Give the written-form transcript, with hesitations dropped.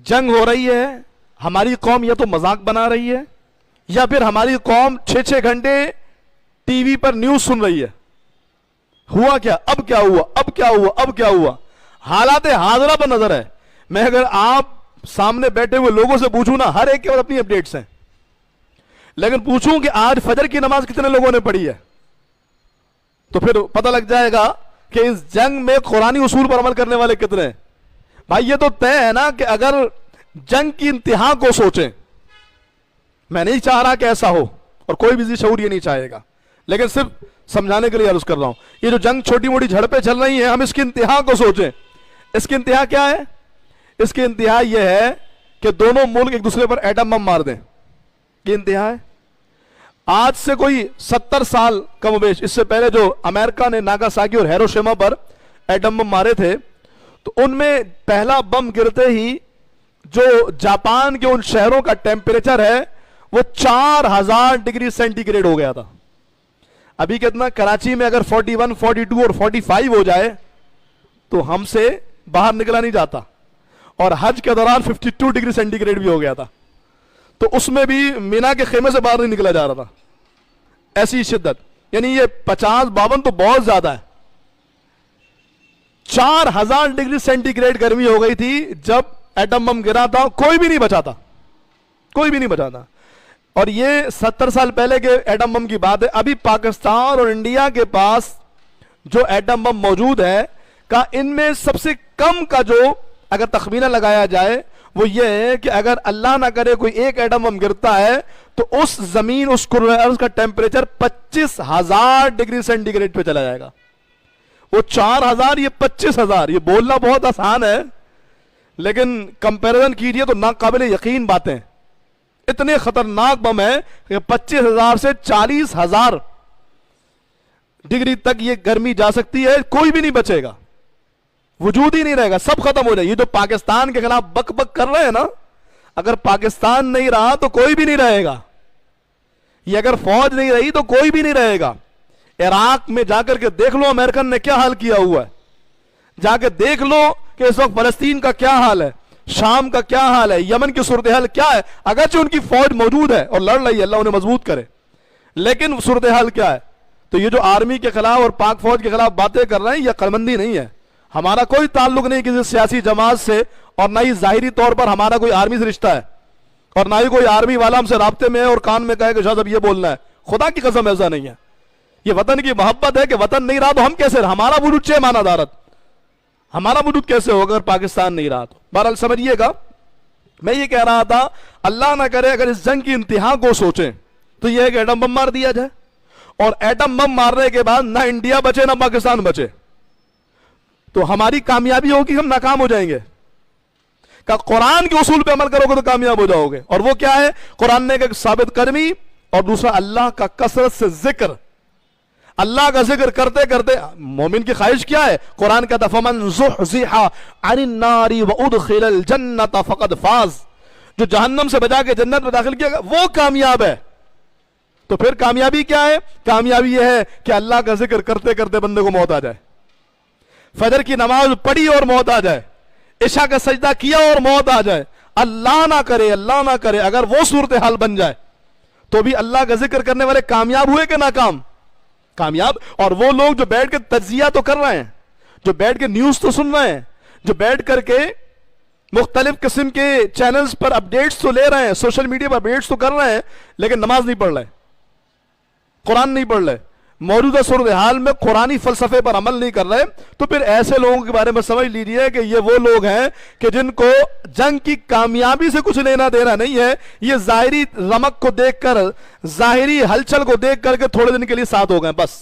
जंग हो रही है, हमारी कौम या तो मजाक बना रही है या फिर हमारी कौम 6-6 घंटे टीवी पर न्यूज सुन रही है। हुआ क्या, अब क्या हुआ, अब क्या हुआ, अब क्या हुआ, हालात हाजरा पर नजर है। मैं अगर आप सामने बैठे हुए लोगों से पूछूं ना, हर एक के पास अपनी अपडेट्स हैं, लेकिन पूछूं कि आज फजर की नमाज कितने लोगों ने पढ़ी है, तो फिर पता लग जाएगा कि इस जंग में कुरानी उसूल पर अमल करने वाले कितने हैं। भाई ये तो तय है ना कि अगर जंग की इंतहा को सोचें, मैं नहीं चाह रहा कि ऐसा हो और कोई भी शऊर ये नहीं चाहेगा, लेकिन सिर्फ समझाने के लिए अर्ज कर रहा हूं, ये जो जंग छोटी मोटी झड़पें चल रही हैं, हम इसकी इंतहा को सोचें। इसकी इंतहा क्या है? इसकी इंतहा यह है कि दोनों मुल्क एक दूसरे पर एटम बम मार दें, ये इंतहा है। आज से कोई 70 साल कमोबेश इससे पहले जो अमेरिका ने नागासाकी और हिरोशिमा पर एटम बम मारे थे, तो उनमें पहला बम गिरते ही जो जापान के उन शहरों का टेम्परेचर है वो 4000 डिग्री सेंटीग्रेड हो गया था। अभी कितना, कराची में अगर 41, 42 और 45 हो जाए तो हमसे बाहर निकला नहीं जाता, और हज के दौरान 52 डिग्री सेंटीग्रेड भी हो गया था, तो उसमें भी मीना के खेमे से बाहर नहीं निकला जा रहा था, ऐसी शिद्दत। यानी ये 50-52 तो बहुत ज्यादा है। 4000 डिग्री सेंटीग्रेड गर्मी हो गई थी जब एटम बम गिरा था, कोई भी नहीं बचा था, कोई भी नहीं बचा था। और ये 70 साल पहले के एटम बम की बात है। अभी पाकिस्तान और इंडिया के पास जो एटम बम मौजूद है का इनमें सबसे कम का जो अगर तखमीना लगाया जाए वो ये है कि अगर अल्लाह ना करे कोई एक एटम बम गिरता है तो उस जमीन, उस कुर्रे अर्ज़ का टेम्परेचर 25,000 डिग्री सेंटीग्रेड पे चला जाएगा। वो 4000, ये 25,000। ये बोलना बहुत आसान है, लेकिन कंपैरिजन कीजिए तो नाकाबिले यकीन बातें। इतने खतरनाक बम है कि 25,000 से 40,000 डिग्री तक ये गर्मी जा सकती है, कोई भी नहीं बचेगा, वजूद ही नहीं रहेगा, सब खत्म हो जाए। ये जो पाकिस्तान के खिलाफ बक बक कर रहे हैं ना, अगर पाकिस्तान नहीं रहा तो कोई भी नहीं रहेगा। ये अगर फौज नहीं रही तो कोई भी नहीं रहेगा। इराक में जाकर के देख लो अमेरिकन ने क्या हाल किया हुआ है, जाकर देख लो कि इस वक्त फलस्तीन का क्या हाल है, शाम का क्या हाल है, यमन की सूरत हाल क्या है। अगरचे उनकी फौज मौजूद है और लड़ रही है, अल्लाह उन्हें मजबूत करे, लेकिन सूरत हाल क्या है। तो ये जो आर्मी के खिलाफ और पाक फौज के खिलाफ बातें कर रहे हैं, यह कलमंदी नहीं है। हमारा कोई ताल्लुक नहीं किसी सियासी जमात से, और ना ही जाहिरी तौर पर हमारा कोई आर्मी से रिश्ता है, और ना ही कोई आर्मी वाला हमसे राब्ते में है और कान में कहे कि शायद अब ये बोलना है। खुदा की कसम ऐसा नहीं है। ये वतन की मोहब्बत है कि वतन नहीं रहा तो हम कैसे, हमारा वजूद चे माना दारत, हमारा वजूद कैसे होगा अगर पाकिस्तान नहीं रहा तो। बहरहाल समझिएगा, मैं ये कह रहा था अल्लाह ना करे अगर इस जंग की इंतहा को सोचें तो यह है कि एटम बम मार दिया जाए, और एटम बम मारने के बाद ना इंडिया बचे ना पाकिस्तान बचे, तो हमारी कामयाबी होगी, हम नाकाम हो जाएंगे। का कुरान के उसूल पे अमल करोगे तो कामयाब हो जाओगे, और वो क्या है? कुरान ने एक साबित करमी और दूसरा अल्लाह का कसरत से जिक्र। अल्लाह का जिक्र करते करते मोमिन की ख्वाहिश क्या है? कुरान कहता फमन ज़ुहज़िहा अनिन नारी व उदखिलल जन्नत फ़क़द फ़ाज़, जो जहन्नम से बचा के जन्नत में दाखिल किया वो कामयाब है। तो फिर कामयाबी क्या है? कामयाबी यह है कि अल्लाह का जिक्र करते करते बंदे को मौत आ जाए, फजर की नमाज पढ़ी और मौत आ जाए, इशा का सजदा किया और मौत आ जाए। अल्लाह ना करे, अल्लाह ना करे अगर वो सूरत हाल बन जाए तो भी अल्लाह का जिक्र करने वाले कामयाब हुए कि नाकाम? कामयाब। और वो लोग जो बैठ के तज्जिया तो कर रहे हैं, जो बैठ के न्यूज तो सुन रहे हैं, जो बैठ करके मुख्तलिफ किस्म के चैनल्स पर अपडेट्स तो ले रहे हैं, सोशल मीडिया पर अपडेट्स तो कर रहे हैं, लेकिन नमाज नहीं पढ़ रहे, कुरान नहीं पढ़ रहे, मौजूदा सूरत हाल में कुरानी फलसफे पर अमल नहीं कर रहे, तो फिर ऐसे लोगों के बारे में समझ लीजिए कि ये वो लोग हैं कि जिनको जंग की कामयाबी से कुछ लेना देना नहीं है। ये जाहिरी रमक को देखकर, जाहिरी हलचल को देख करके थोड़े दिन के लिए साथ हो गए बस।